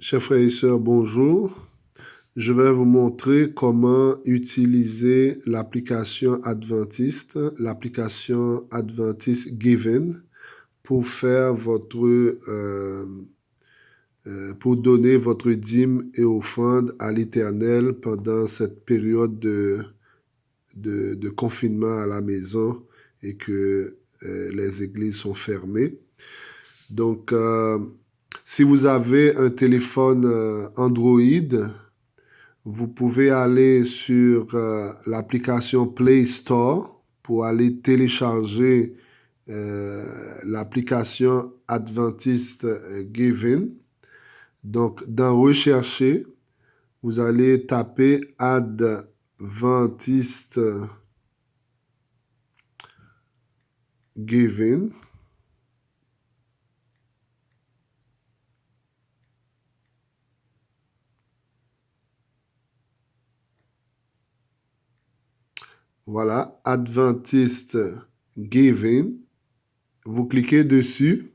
Chers frères et sœurs, bonjour. Je vais vous montrer comment utiliser l'application Adventist Giving pour faire pour donner votre dîme et offrande à l'Éternel pendant cette période de confinement à la maison et que les églises sont fermées. Donc, si vous avez un téléphone Android, vous pouvez aller sur l'application Play Store pour aller télécharger l'application Adventist Giving. Donc, dans Rechercher, vous allez taper Adventist Giving. Voilà, Adventist Giving. Vous cliquez dessus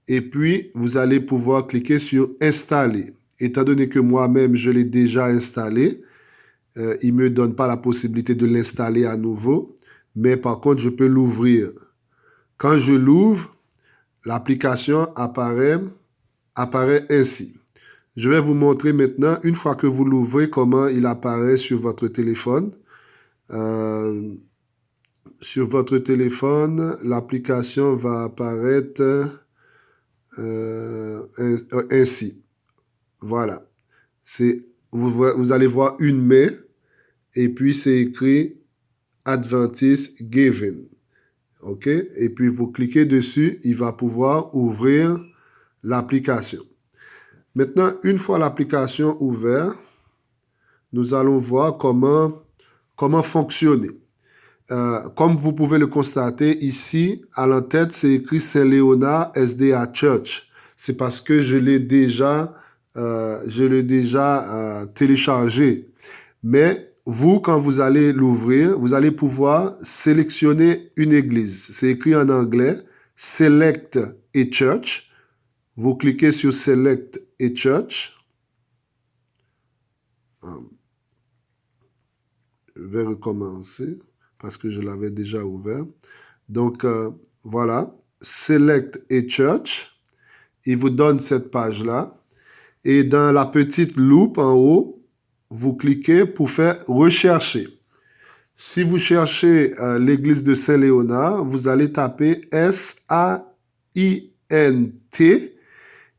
et puis vous allez pouvoir cliquer sur Installer. Étant donné que moi-même, je l'ai déjà installé, il ne me donne pas la possibilité de l'installer à nouveau, mais par contre, je peux l'ouvrir. Quand je l'ouvre, l'application apparaît ainsi. Je vais vous montrer maintenant, une fois que vous l'ouvrez, comment il apparaît sur votre téléphone. Sur votre téléphone, l'application va apparaître ainsi. Voilà. Vous allez voir une main et puis c'est écrit Adventist Giving. OK? Et puis vous cliquez dessus, il va pouvoir ouvrir l'application. Maintenant, une fois l'application ouverte, nous allons voir comment fonctionner. Comme vous pouvez le constater, ici, à l'entête, c'est écrit Saint-Léonard SDA Church. C'est parce que je l'ai déjà téléchargé. Mais vous, quand vous allez l'ouvrir, vous allez pouvoir sélectionner une église. C'est écrit en anglais, Select a Church. Vous cliquez sur Select a Church. Je vais recommencer parce que je l'avais déjà ouvert. Donc, voilà, Select a Church. Il vous donne cette page-là. Et dans la petite loupe en haut, vous cliquez pour faire Rechercher. Si vous cherchez l'église de Saint-Léonard, vous allez taper SAINT.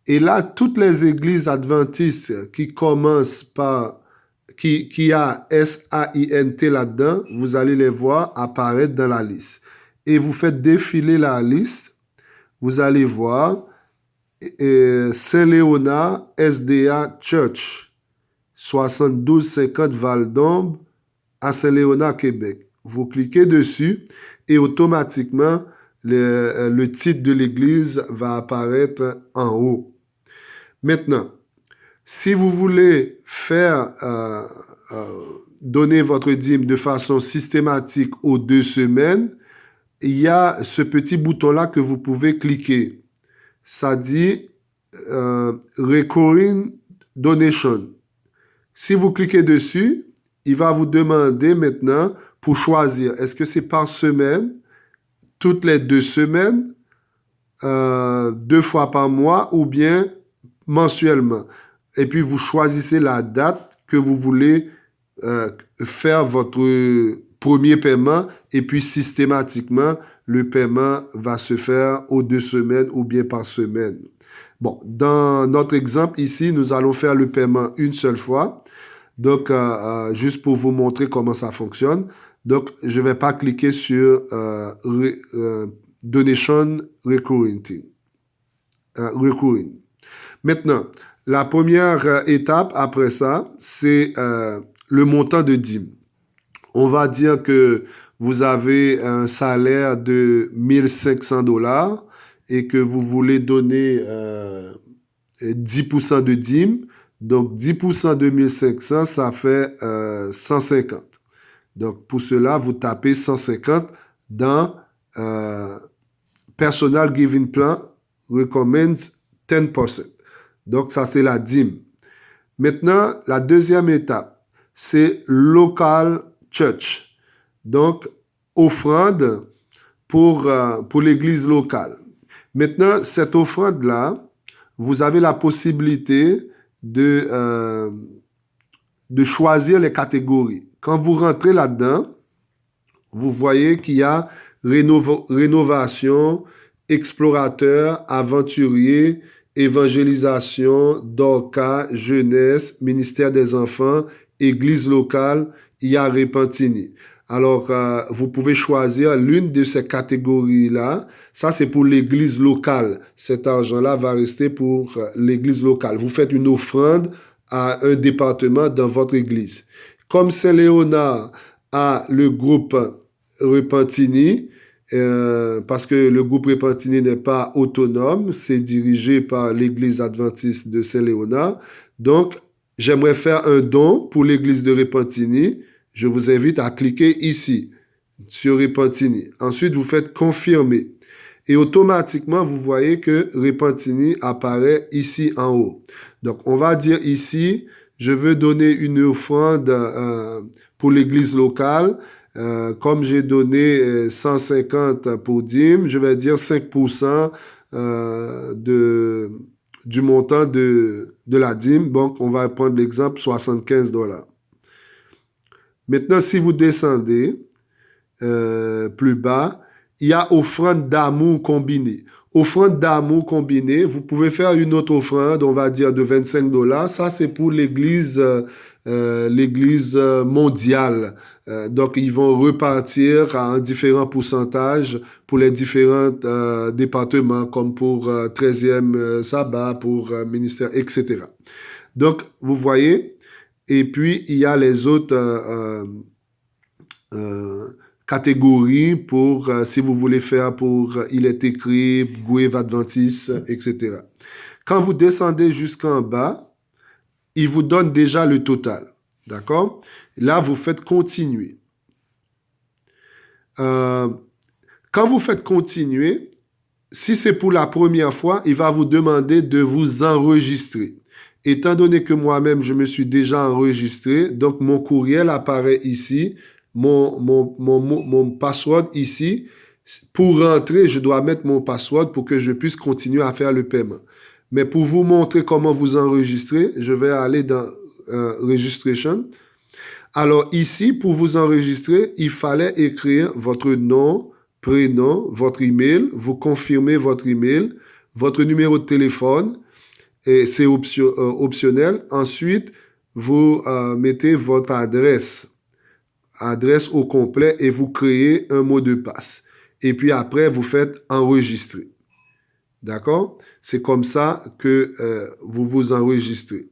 Et là, toutes les églises adventistes qui commencent par qui a SAINT là-dedans, vous allez les voir apparaître dans la liste. Et vous faites défiler la liste, vous allez voir Saint-Léonard SDA Church, 7250 Val-d'Ombre à Saint-Léonard, Québec. Vous cliquez dessus et automatiquement, le titre de l'église va apparaître en haut. Maintenant, si vous voulez faire donner votre dîme de façon systématique aux 2 semaines, il y a ce petit bouton-là que vous pouvez cliquer. Ça dit Recurring Donation. Si vous cliquez dessus, il va vous demander maintenant pour choisir. Est-ce que c'est par semaine, toutes les 2 semaines, 2 fois par mois ou bien mensuellement? Et puis, vous choisissez la date que vous voulez faire votre premier paiement et puis systématiquement, le paiement va se faire aux 2 semaines ou bien par semaine. Bon, dans notre exemple ici, nous allons faire le paiement une seule fois. Donc, juste pour vous montrer comment ça fonctionne. Donc, je ne vais pas cliquer sur Donation Recurring. Maintenant, la première étape après ça, c'est le montant de dîme. On va dire que vous avez un salaire de 1500 $ et que vous voulez donner 10% de dîme. Donc, 10% de 1500, ça fait 150. Donc, pour cela, vous tapez 150 dans Personal Giving Plan recommends 10%. Donc, ça, c'est la dîme. Maintenant, la deuxième étape, c'est local church. Donc, offrande pour l'église locale. Maintenant, cette offrande-là, vous avez la possibilité de choisir les catégories. Quand vous rentrez là-dedans, vous voyez qu'il y a rénovation, explorateur, aventurier, évangélisation, Dorcas, jeunesse, ministère des enfants, église locale, il y a Repentigny. Alors, vous pouvez choisir l'une de ces catégories-là. Ça, c'est pour l'église locale. Cet argent-là va rester pour l'église locale. Vous faites une offrande à un département dans votre église. Comme Saint-Léonard a le groupe Repentigny, parce que le groupe Repentigny n'est pas autonome, c'est dirigé par l'église adventiste de Saint-Léonard. Donc, j'aimerais faire un don pour l'église de Repentigny. Je vous invite à cliquer ici, sur Repentigny. Ensuite, vous faites confirmer. Et automatiquement, vous voyez que Repentigny apparaît ici en haut. Donc, on va dire ici, je veux donner une offrande pour l'église locale. Comme j'ai donné 150 pour dîme, je vais dire 5% du montant de la dîme. Donc, on va prendre l'exemple 75 $. Maintenant, si vous descendez plus bas, il y a offrande d'amour combinée. Offrande d'amour combinée, vous pouvez faire une autre offrande, on va dire de 25 $. Ça, c'est pour l'église mondiale. Donc, ils vont repartir en différents pourcentages pour les différents départements, comme pour 13e sabbat, pour ministère, etc. Donc, vous voyez, et puis, il y a les autres catégories pour, si vous voulez faire pour Il est écrit, Gouave Adventiste, etc. Quand vous descendez jusqu'en bas, il vous donne déjà le total. D'accord? Là, vous faites continuer. Quand vous faites continuer, si c'est pour la première fois, il va vous demander de vous enregistrer. Étant donné que moi-même, je me suis déjà enregistré, donc mon courriel apparaît ici, mon password ici. Pour rentrer, je dois mettre mon password pour que je puisse continuer à faire le paiement. Mais pour vous montrer comment vous enregistrer, je vais aller dans Registration. Alors ici, pour vous enregistrer, il fallait écrire votre nom, prénom, votre email, vous confirmez votre email, votre numéro de téléphone, et c'est optionnel. Ensuite, vous mettez votre adresse au complet et vous créez un mot de passe. Et puis après, vous faites enregistrer. D'accord? C'est comme ça que vous vous enregistrez.